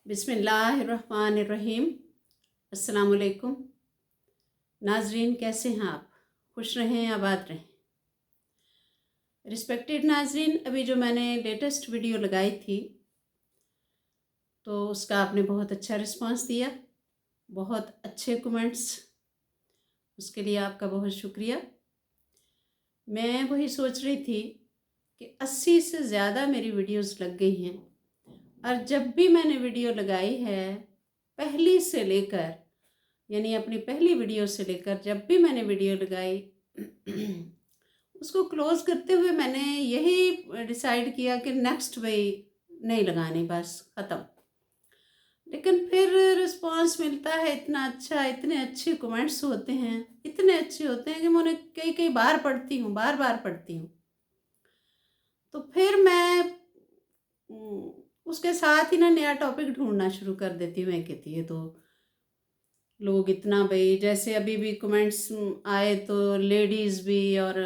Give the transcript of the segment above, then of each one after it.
बिस्मिल्लाहिर्रहमानिर्रहीम। अस्सलाम वालेकुम। नाजरीन, कैसे हैं आप? खुश रहें, आबाद रहें। रिस्पेक्टेड नाजरीन, अभी जो मैंने लेटेस्ट वीडियो लगाई थी तो उसका आपने बहुत अच्छा रिस्पांस दिया, बहुत अच्छे कमेंट्स, उसके लिए आपका बहुत शुक्रिया। मैं वही सोच रही थी कि 80 से ज़्यादा मेरी वीडियोस लग गई हैं, और जब भी मैंने वीडियो लगाई है पहली से लेकर, यानी अपनी पहली वीडियो से लेकर जब भी मैंने वीडियो लगाई उसको क्लोज़ करते हुए मैंने यही डिसाइड किया कि नेक्स्ट भाई नहीं लगानी, बस ख़त्म। लेकिन फिर रिस्पांस मिलता है इतना अच्छा, इतने अच्छे कमेंट्स होते हैं, इतने अच्छे होते हैं कि मैं उन्हें कई कई बार पढ़ती हूँ, बार बार पढ़ती हूँ। तो फिर मैं उसके साथ ही ना नया टॉपिक ढूंढना शुरू कर देती हूँ। मैं कहती है तो लोग इतना भाई, जैसे अभी भी कमेंट्स आए तो लेडीज़ भी और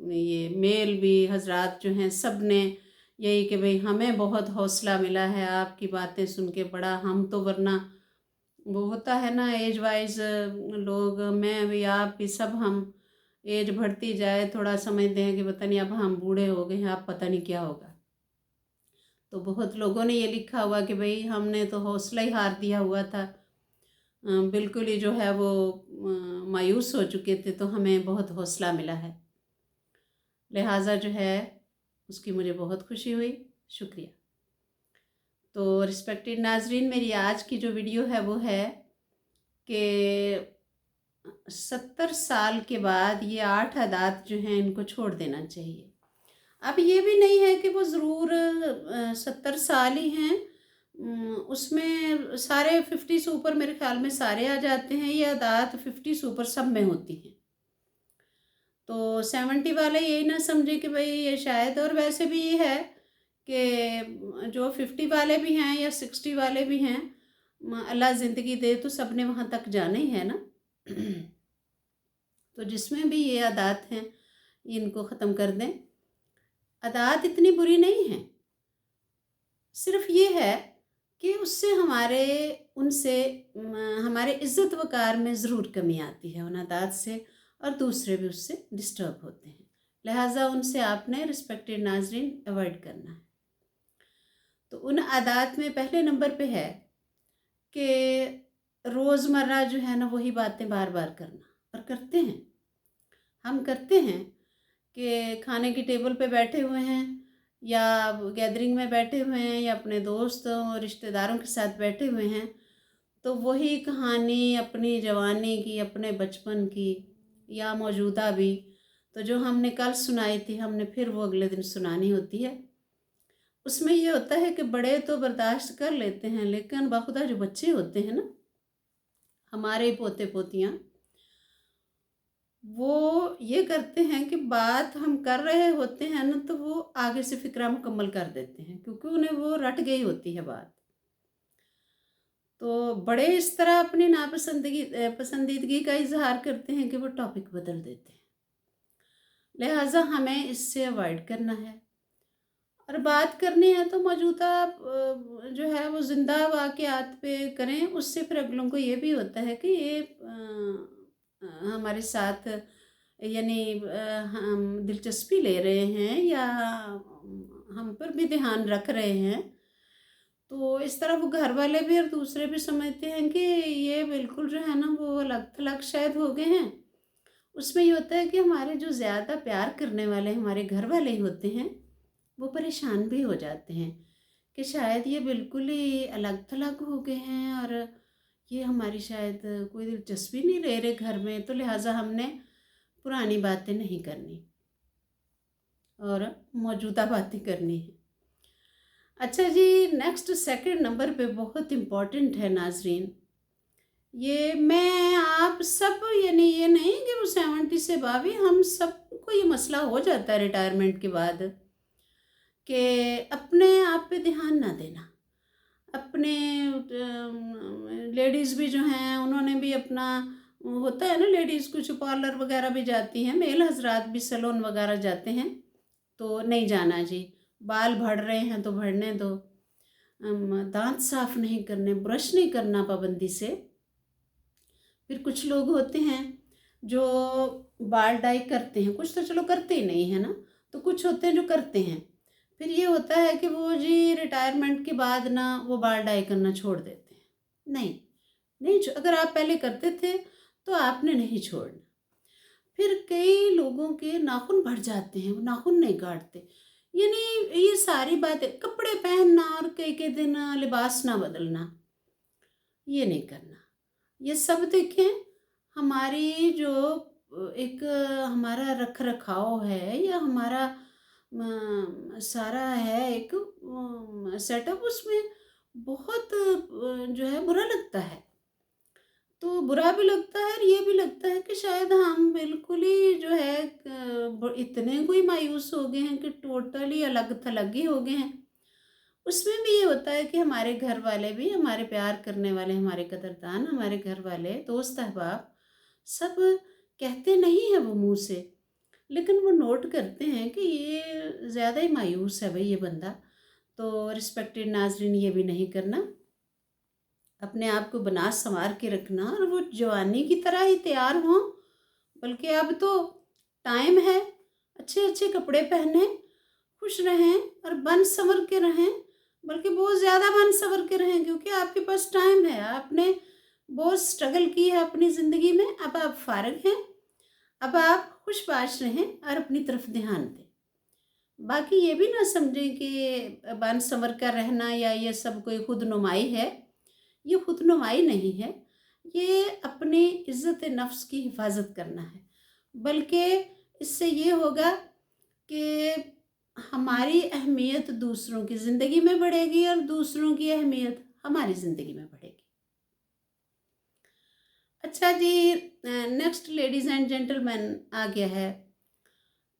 ये मेल भी हजरात जो हैं सब ने यही कि भाई हमें बहुत हौसला मिला है आपकी बातें सुन के, बड़ा हम तो वरना वो होता है ना एज वाइज लोग, मैं भी आप भी सब, हम एज बढ़ती जाए थोड़ा समझते हैं कि पता नहीं अब हम बूढ़े हो गए हैं, अब पता नहीं क्या होगा। तो बहुत लोगों ने ये लिखा हुआ कि भाई हमने तो हौसला ही हार दिया हुआ था, बिल्कुल ही जो है वो मायूस हो चुके थे, तो हमें बहुत हौसला मिला है। लिहाजा जो है उसकी मुझे बहुत खुशी हुई, शुक्रिया। तो रिस्पेक्टेड नाजरीन, मेरी आज की जो वीडियो है वो है कि 70 साल के बाद ये 8 आदात जो हैं इनको छोड़ देना चाहिए। अब ये भी नहीं है कि वो ज़रूर 70 साल ही हैं, उसमें सारे 50 से ऊपर मेरे ख्याल में सारे आ जाते हैं, ये आदात 50 से ऊपर सब में होती हैं। तो 70 वाले यही ना समझे कि भाई ये शायद, और वैसे भी ये है कि जो 50 वाले भी हैं या 60 वाले भी हैं, अल्लाह ज़िंदगी दे तो सब ने वहाँ तक जाना ही है ना। तो जिसमें भी ये आदात हैं इनको ख़त्म कर दें। आदात इतनी बुरी नहीं है, सिर्फ ये है कि उससे हमारे इज़्ज़त वक़ार में ज़रूर कमी आती है उन आदात से, और दूसरे भी उससे डिस्टर्ब होते हैं। लिहाजा उनसे आपने रिस्पेक्टेड नाज़रीन अवॉइड करना है। तो उन आदात में पहले नंबर पे है कि रोज़मर्रा जो है ना वही बातें बार बार करना, और करते हैं, हम करते हैं कि खाने की टेबल पे बैठे हुए हैं या गैदरिंग में बैठे हुए हैं या अपने दोस्तों और रिश्तेदारों के साथ बैठे हुए हैं, तो वही कहानी अपनी जवानी की, अपने बचपन की या मौजूदा भी, तो जो हमने कल सुनाई थी हमने फिर वो अगले दिन सुनानी होती है। उसमें ये होता है कि बड़े तो बर्दाश्त कर लेते हैं, लेकिन बाखुदा जो बच्चे होते हैं ना, हमारे पोते पोतियाँ, वो ये करते हैं कि बात हम कर रहे होते हैं ना तो वो आगे से फिक्रा मुकम्मल कर देते हैं, क्योंकि उन्हें वो रट गई होती है बात। तो बड़े इस तरह अपनी पसंदीदगी का इजहार करते हैं कि वो टॉपिक बदल देते हैं। लिहाजा हमें इससे अवॉइड करना है, और बात करनी है तो मौजूदा जो है वो ज़िंदा वाक़यात पे करें। उससे फिर अगलों को ये भी होता है कि ये हमारे साथ, यानी हम दिलचस्पी ले रहे हैं या हम पर भी ध्यान रख रहे हैं। तो इस तरह वो घर वाले भी और दूसरे भी समझते हैं कि ये बिल्कुल जो है ना वो अलग थलग शायद हो गए हैं। उसमें ये होता है कि हमारे जो ज़्यादा प्यार करने वाले हमारे घर वाले ही होते हैं, वो परेशान भी हो जाते हैं कि शायद ये बिल्कुल ही अलग थलग हो गए हैं, और ये हमारी शायद कोई दिलचस्पी नहीं ले रहे घर में, तो लिहाजा हमने पुरानी बातें नहीं करनी और मौजूदा बातें करनी है। अच्छा जी, नेक्स्ट सेकंड नंबर पे बहुत इम्पॉर्टेंट है नाजरीन, ये मैं आप सब, यानी ये नहीं कि वो 70 से बावी, हम सबको ये मसला हो जाता है रिटायरमेंट के बाद कि अपने आप पे ध्यान ना देना। अपने लेडीज़ भी जो हैं उन्होंने भी अपना, होता है ना लेडीज़ कुछ पार्लर वगैरह भी जाती हैं, मेल हजरात भी सैलून वगैरह जाते हैं, तो नहीं जाना जी, बाल बढ़ रहे हैं तो बढ़ने दो। दांत साफ नहीं करने, ब्रश नहीं करना पाबंदी से। फिर कुछ लोग होते हैं जो बाल डाई करते हैं, कुछ तो चलो करते ही नहीं है ना, तो कुछ होते हैं जो करते हैं। फिर ये होता है कि वो जी रिटायरमेंट के बाद ना वो बाल डाई करना छोड़ देते हैं। नहीं, नहीं अगर आप पहले करते थे तो आपने नहीं छोड़ना। फिर कई लोगों के नाखून बढ़ जाते हैं, वो नाखून नहीं काटते। यानी ये सारी बातें, कपड़े पहनना और कई कई दिन लिबास ना बदलना, ये नहीं करना। ये सब देखें, हमारी जो एक हमारा रख रखाव है या हमारा सारा है एक सेटअप, उसमें बहुत जो है बुरा लगता है। तो बुरा भी लगता है और ये भी लगता है कि शायद हम बिल्कुल ही जो है इतने कोई मायूस हो गए हैं कि टोटली अलग थलग ही हो गए हैं। उसमें भी ये होता है कि हमारे घर वाले भी, हमारे प्यार करने वाले, हमारे कदरदान, हमारे घर वाले, दोस्त अहबाब सब कहते नहीं हैं वो मुँह से, लेकिन वो नोट करते हैं कि ये ज़्यादा ही मायूस है भाई ये बंदा। तो रिस्पेक्टेड नाज़रीन, ये भी नहीं करना, अपने आप को बना संवार के रखना और वो जवानी की तरह ही तैयार हों। बल्कि अब तो टाइम है, अच्छे अच्छे कपड़े पहने, खुश रहें और बन संवर के रहें, बल्कि बहुत ज़्यादा बन संवर के रहें, क्योंकि आपके पास टाइम है। आपने बहुत स्ट्रगल की है अपनी ज़िंदगी में, अब आप फारग हैं, अब आप खुशबाश रहें और अपनी तरफ ध्यान दें। बाकी ये भी ना समझें कि बन संवर कर रहना या ये सब कोई खुद नुमाई है। ये खुद नुमाई नहीं है, ये अपनी इज़्ज़त नफ्स की हिफाजत करना है। बल्कि इससे ये होगा कि हमारी अहमियत दूसरों की ज़िंदगी में बढ़ेगी और दूसरों की अहमियत हमारी ज़िंदगी में बढ़ेगी। अच्छा जी, नेक्स्ट लेडीज़ एंड जेंटलमैन आ गया है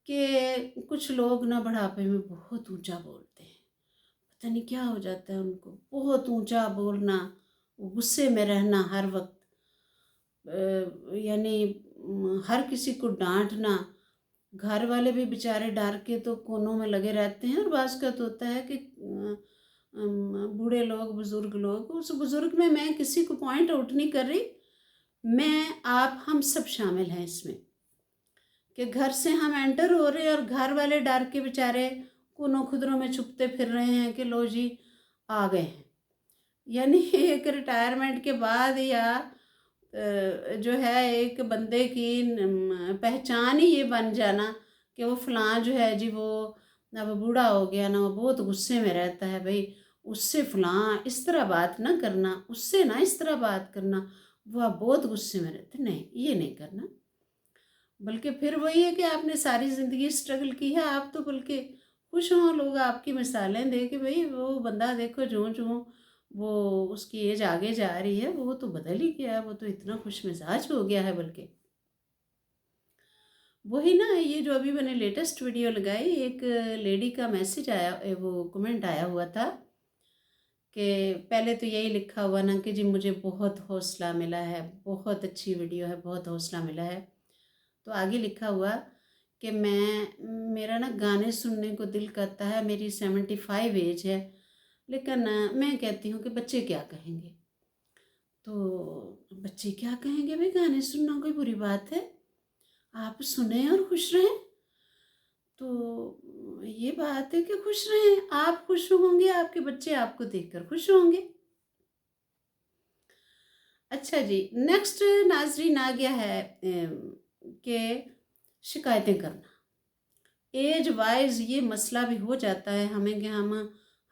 कि कुछ लोग ना बुढ़ापे में बहुत ऊंचा बोलते हैं। पता नहीं क्या हो जाता है उनको, बहुत ऊंचा बोलना, गुस्से में रहना हर वक्त, यानी हर किसी को डांटना। घर वाले भी बेचारे डर के तो कोनों में लगे रहते हैं। और बात का तो होता है कि बूढ़े लोग, बुज़ुर्ग लोग, उस बुज़ुर्ग में मैं किसी को पॉइंट आउट नहीं कर रही, मैं आप हम सब शामिल हैं इसमें, कि घर से हम एंटर हो रहे हैं और घर वाले डर के बेचारे कोनों खुदरों में छुपते फिर रहे हैं कि लो जी आ गए हैं। यानी एक रिटायरमेंट के बाद या जो है एक बंदे की पहचान ही ये बन जाना कि वो फलां जो है जी, वो अब बूढ़ा हो गया ना, वो बहुत गुस्से में रहता है भाई, उससे फलां इस तरह बात ना करना, उससे ना इस तरह बात करना, वो आप बहुत गुस्से में रहते। नहीं, ये नहीं करना। बल्कि फिर वही है कि आपने सारी ज़िंदगी स्ट्रगल की है, आप तो बल्कि खुश हों, लोग आपकी मिसालें दे कि भाई वो बंदा देखो जो जो वो उसकी एज आगे जा रही है, वो तो बदल ही गया है, वो तो इतना खुश मिजाज हो गया है। बल्कि वही ना, ये जो अभी मैंने लेटेस्ट वीडियो लगाई, एक लेडी का मैसेज आया, वो कमेंट आया हुआ था कि पहले तो यही लिखा हुआ ना कि जी मुझे बहुत हौसला मिला है, बहुत अच्छी वीडियो है, बहुत हौसला मिला है। तो आगे लिखा हुआ कि मेरा ना गाने सुनने को दिल करता है, मेरी 75 एज है, लेकिन मैं कहती हूँ कि बच्चे क्या कहेंगे। तो बच्चे क्या कहेंगे भाई, गाने सुनना कोई बुरी बात है, आप सुने और खुश रहें। तो ये बात है कि खुश रहें, आप खुश होंगे, आपके बच्चे आपको देखकर खुश होंगे। अच्छा जी, नेक्स्ट नाजरीन आ गया है कि शिकायतें करना। एज वाइज ये मसला भी हो जाता है हमें कि हम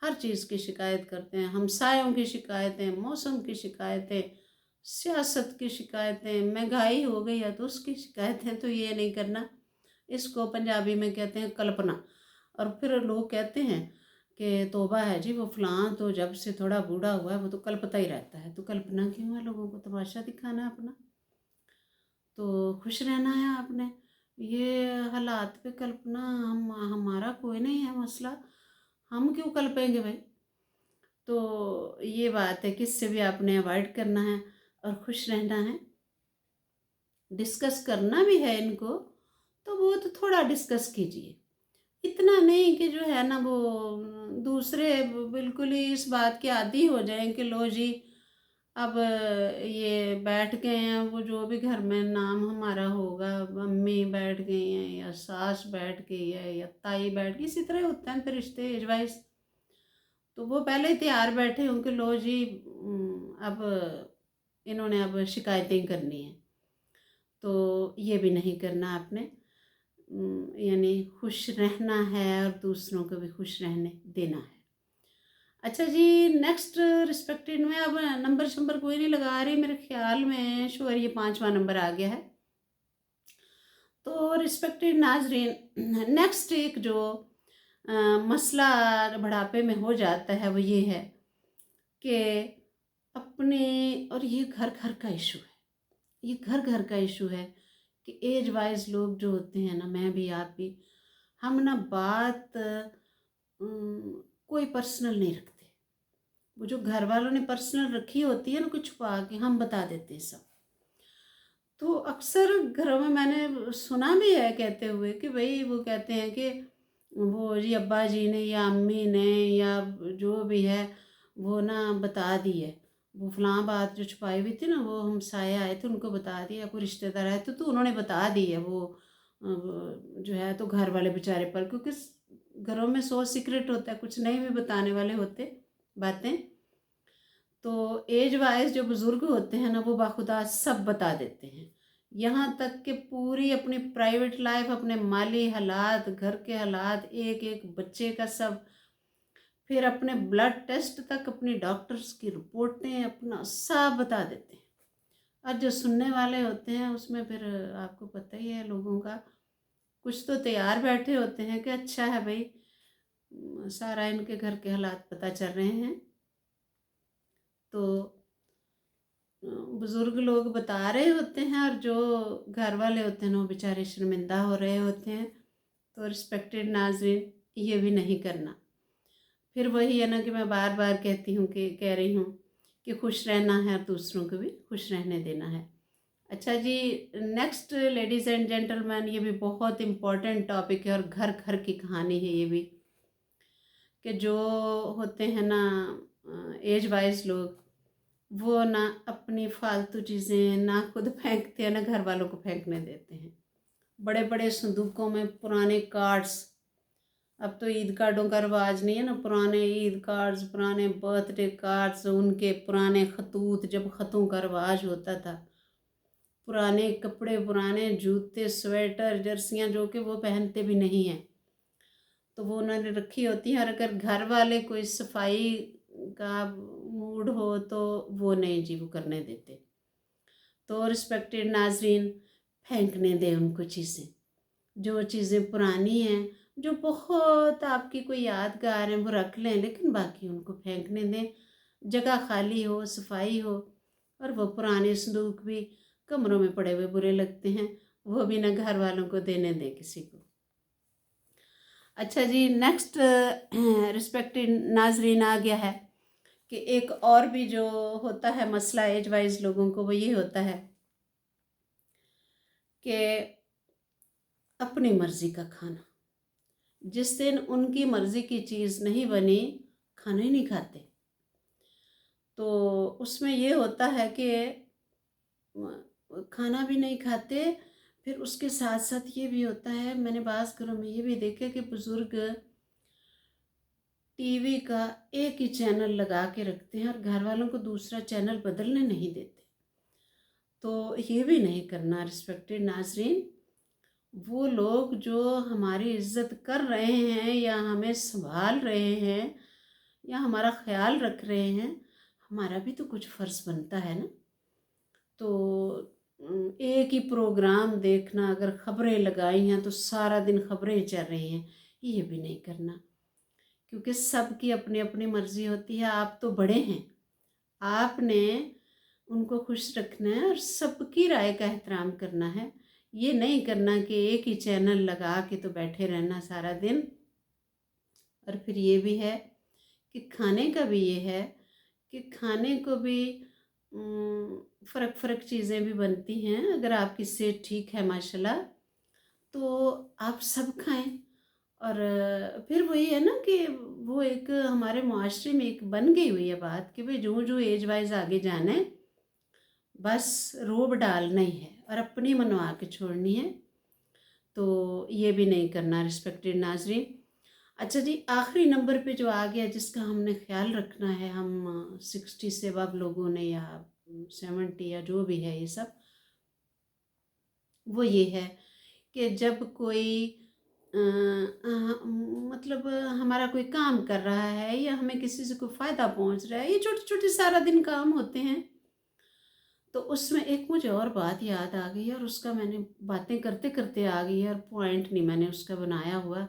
हर चीज़ की शिकायत करते हैं, हमसायों की शिकायतें, मौसम की शिकायतें, सियासत की शिकायतें, महंगाई हो गई है तो उसकी शिकायतें। तो ये नहीं करना, इसको पंजाबी में कहते हैं कल्पना। और फिर लोग कहते हैं कि तौबा है जी, वो फलां तो जब से थोड़ा बूढ़ा हुआ है वो तो कल्पता ही रहता है। तो कल्पना क्यों है, लोगों को तमाशा दिखाना है अपना, तो खुश रहना है आपने। ये हालात पे कल्पना, हमारा कोई नहीं है मसला, हम क्यों कल्पेंगे भाई। तो ये बात है कि इससे भी आपने अवॉइड करना है और खुश रहना है। डिस्कस करना भी है इनको तो वो तो थोड़ा डिस्कस कीजिए, इतना नहीं कि जो है ना वो दूसरे बिल्कुल ही इस बात के आदी हो जाएं कि लो जी, अब ये बैठ गए हैं, वो जो भी घर में नाम हमारा होगा, मम्मी बैठ गई हैं या सास बैठ गई है या ताई बैठ गई, इसी तरह होता है फिर रिश्ते एज वाइज। तो वो पहले ही तैयार बैठे हों कि लो जी, अब इन्होंने अब शिकायतें करनी हैं। तो ये भी नहीं करना आपने। यानी खुश रहना है और दूसरों को भी खुश रहने देना है। अच्छा जी, नेक्स्ट रिस्पेक्टेड में अब नंबर शंबर कोई नहीं लगा रही, मेरे ख्याल में श्योर ये 5वां नंबर आ गया है। तो रिस्पेक्टेड नाजरीन, नेक्स्ट एक जो मसला बुढ़ापे में हो जाता है वो ये है कि अपने, और ये घर घर का इशू है, ये घर घर का इशू है कि एज वाइज लोग जो होते हैं ना, मैं भी आप भी, हम ना बात कोई पर्सनल नहीं रखते। वो जो घर वालों ने पर्सनल रखी होती है ना, कुछ छुपा के हम बता देते हैं सब। तो अक्सर घरों में मैंने सुना भी है कहते हुए कि भाई वो कहते हैं कि वो जी अब्बा जी ने या अम्मी ने या जो भी है वो ना बता दी है, वो फलां बात जो छुपाई हुई थी ना, वो हम साए आए थे उनको बता दिया, कोई रिश्तेदार आए थे तो उन्होंने बता दी है वो जो है। तो घर वाले बेचारे पर, क्योंकि घरों में 100 सीक्रेट होता है, कुछ नहीं भी बताने वाले होते बातें। तो एज वाइज जो बुज़ुर्ग होते हैं ना, वो बाखुदा सब बता देते हैं, यहाँ तक कि पूरी अपनी प्राइवेट लाइफ, अपने माली हालात, घर के हालात, एक एक बच्चे का सब, फिर अपने ब्लड टेस्ट तक, अपनी डॉक्टर्स की रिपोर्टें, अपना सब बता देते हैं। और जो सुनने वाले होते हैं उसमें फिर आपको पता ही है लोगों का, कुछ तो तैयार बैठे होते हैं कि अच्छा है भाई, सारा इनके घर के हालात पता चल रहे हैं। तो बुज़ुर्ग लोग बता रहे होते हैं और जो घर वाले होते हैं वो बेचारे शर्मिंदा हो रहे होते हैं। तो रिस्पेक्टेड नाज़रीन, ये भी नहीं करना। फिर वही है ना कि मैं बार बार कहती हूँ कि कह रही हूँ कि खुश रहना है और दूसरों को भी खुश रहने देना है। अच्छा जी, नेक्स्ट लेडीज़ एंड जेंटलमैन, ये भी बहुत इम्पॉर्टेंट टॉपिक है और घर घर की कहानी है ये भी, कि जो होते हैं ना एज वाइज लोग, वो ना अपनी फालतू चीज़ें ना खुद फेंकते हैं ना घर वालों को फेंकने देते हैं। बड़े बड़े संदूकों में पुराने कार्ड्स, अब तो ईद कार्डों का रिवाज नहीं है ना, पुराने ईद कार्ड्स, पुराने बर्थडे कार्ड्स, उनके पुराने खतूत, जब ख़तों का रिवाज होता था, पुराने कपड़े, पुराने जूते, स्वेटर, जर्सियाँ जो कि वो पहनते भी नहीं हैं, तो वो उन्होंने रखी होती हैं। और अगर घर वाले कोई सफाई का मूड हो तो वो नहीं जी, वो करने देते। तो रिस्पेक्टेड नाजरीन, फेंकने दें उनको चीज़ें, जो चीज़ें पुरानी हैं, जो बहुत आपकी कोई यादगार हैं, वो रख लें, लेकिन बाकी उनको फेंकने दें। जगह खाली हो, सफाई हो, और वो पुराने संदूक भी कमरों में पड़े हुए बुरे लगते हैं, वो भी ना घर वालों को देने दें किसी को। अच्छा जी, नेक्स्ट रिस्पेक्टेड नाजरीन आ गया है कि एक और भी जो होता है मसला एज वाइज लोगों को, वो ये होता है कि अपनी मर्ज़ी का खाना, जिस दिन उनकी मर्ज़ी की चीज़ नहीं बनी, खाना ही नहीं खाते। तो उसमें ये होता है कि खाना भी नहीं खाते। फिर उसके साथ साथ ये भी होता है, मैंने बाज़ घरों में ये भी देखा कि बुज़ुर्ग टीवी का एक ही चैनल लगा के रखते हैं और घर वालों को दूसरा चैनल बदलने नहीं देते। तो ये भी नहीं करना रिस्पेक्टेड नाजरीन। वो लोग जो हमारी इज़्ज़त कर रहे हैं या हमें संभाल रहे हैं या हमारा ख्याल रख रहे हैं, हमारा भी तो कुछ फ़र्ज़ बनता है ना। तो एक ही प्रोग्राम देखना, अगर ख़बरें लगाई हैं तो सारा दिन ख़बरें चल रही हैं, ये भी नहीं करना, क्योंकि सबकी अपनी अपनी मर्ज़ी होती है। आप तो बड़े हैं, आपने उनको खुश रखना है और सबकी राय का एहतराम करना है। ये नहीं करना कि एक ही चैनल लगा के तो बैठे रहना सारा दिन। और फिर ये भी है कि खाने का भी ये है कि खाने को भी फ़र्क फ़र्क चीज़ें भी बनती हैं। अगर आपकी सेहत ठीक है माशाल्लाह, तो आप सब खाएं, और फिर वही है ना कि वो एक हमारे मुआशरे में एक बन गई हुई है बात कि भाई जो जो एज वाइज आगे जाना है, बस रोब डालना ही है और अपनी मनवा के छोड़नी है। तो ये भी नहीं करना रिस्पेक्टेड नाजरीन। अच्छा जी, आखिरी नंबर पे जो आ गया जिसका हमने ख्याल रखना है, हम 60 से अब लोगों ने या 70 या जो भी है ये सब, वो ये है कि जब कोई मतलब हमारा कोई काम कर रहा है या हमें किसी से कोई फ़ायदा पहुंच रहा है, ये छोटे छोटे सारा दिन काम होते हैं, तो उसमें एक मुझे और बात याद आ गई और उसका मैंने बातें करते करते आ गई और पॉइंट नहीं मैंने उसका बनाया हुआ।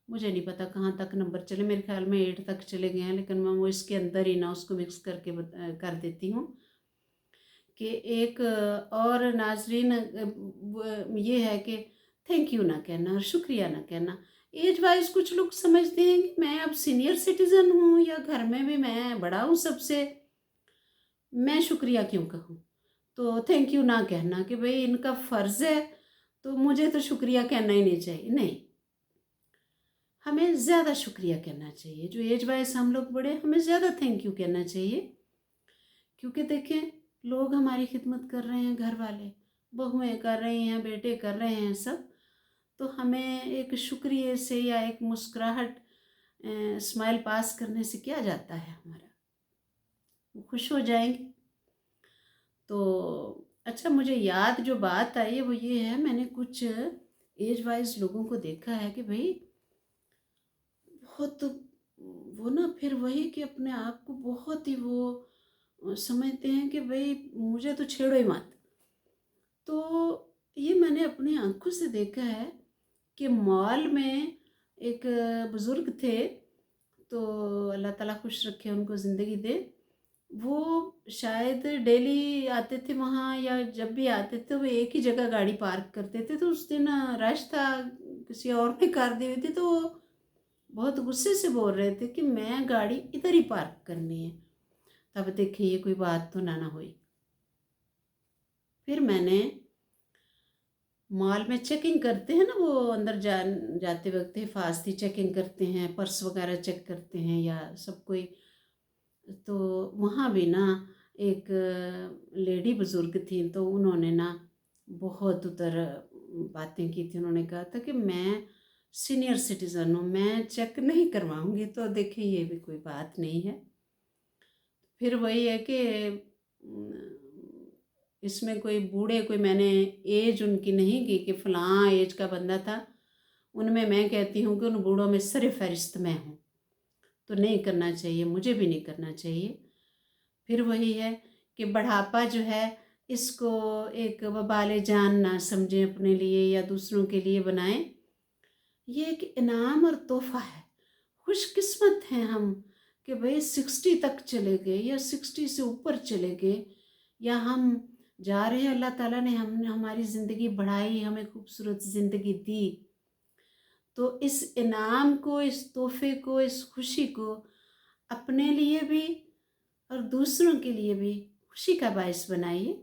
मुझे नहीं पता कहाँ तक नंबर चले, मेरे ख्याल में 8 तक चले गए हैं, लेकिन मैं वो इसके अंदर ही ना उसको मिक्स करके कर देती हूँ कि एक और नाजरीन ये है कि थैंक यू ना कहना और शुक्रिया ना कहना। एज वाइज कुछ लोग समझते हैं कि मैं अब सीनियर सिटीज़न हूँ या घर में भी मैं बड़ा हूँ सबसे, मैं शुक्रिया क्यों कहूँ, तो थैंक यू ना कहना कि भाई इनका फ़र्ज़ है तो मुझे तो शुक्रिया कहना ही नहीं चाहिए। नहीं, हमें ज़्यादा शुक्रिया कहना चाहिए। जो एज वाइज हम लोग बड़े, हमें ज़्यादा थैंक यू कहना चाहिए, क्योंकि देखें लोग हमारी खिदमत कर रहे हैं, घर वाले, बहुएं कर रही हैं, बेटे कर रहे हैं सब, तो हमें एक शुक्रिया से या एक मुस्कुराहट स्माइल पास करने से क्या जाता है, हमारा वो खुश हो जाएंगे। तो अच्छा, मुझे याद जो बात आई है वो ये है, मैंने कुछ एज वाइज लोगों को देखा है कि भाई बहुत वो ना, फिर वही कि अपने आप को बहुत ही वो समझते हैं कि भाई मुझे तो छेड़ो ही मत। तो ये मैंने अपनी आंखों से देखा है कि मॉल में एक बुज़ुर्ग थे, तो अल्लाह ताला खुश रखे, उनको ज़िंदगी दे। वो शायद डेली आते थे वहाँ, या जब भी आते थे वो एक ही जगह गाड़ी पार्क करते थे। तो उस दिन रश था, किसी और ने कार दी हुई थी, तो वो बहुत गुस्से से बोल रहे थे कि मैं गाड़ी इधर ही पार्क करनी है। तब देखिए ये कोई बात तो ना हुई। फिर मैंने मॉल में चेकिंग करते हैं ना, वो अंदर जाते वक्त हिफाजती चेकिंग करते हैं, पर्स वगैरह चेक करते हैं या सब कोई, तो वहाँ भी ना एक लेडी बुज़ुर्ग थी, तो उन्होंने ना बहुत उधर बातें की थी। उन्होंने कहा था कि मैं सीनियर सिटीज़न हूँ, मैं चेक नहीं करवाऊँगी। तो देखिए ये भी कोई बात नहीं है। फिर वही है कि इसमें कोई बूढ़े, कोई मैंने एज उनकी नहीं की कि फ़लाँ एज का बंदा था, उनमें मैं कहती हूँ कि उन बूढ़ों में सर फ़हरिस्त मैं हूँ। तो नहीं करना चाहिए, मुझे भी नहीं करना चाहिए। फिर वही है कि बढ़ापा जो है, इसको एक वबाल जान ना समझें अपने लिए या दूसरों के लिए बनाएं। ये एक इनाम और तोहफ़ा है। खुशकिस्मत हैं हम कि भाई 60 तक चले गए या 60 से ऊपर चले गए, या हम जा रहे हैं, अल्लाह ताला ने हमारी ज़िंदगी बढ़ाई, हमें खूबसूरत ज़िंदगी दी। तो इस इनाम को, इस तोहफ़े को, इस खुशी को अपने लिए भी और दूसरों के लिए भी खुशी का बायस बनाइए।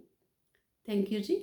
Thank you ji.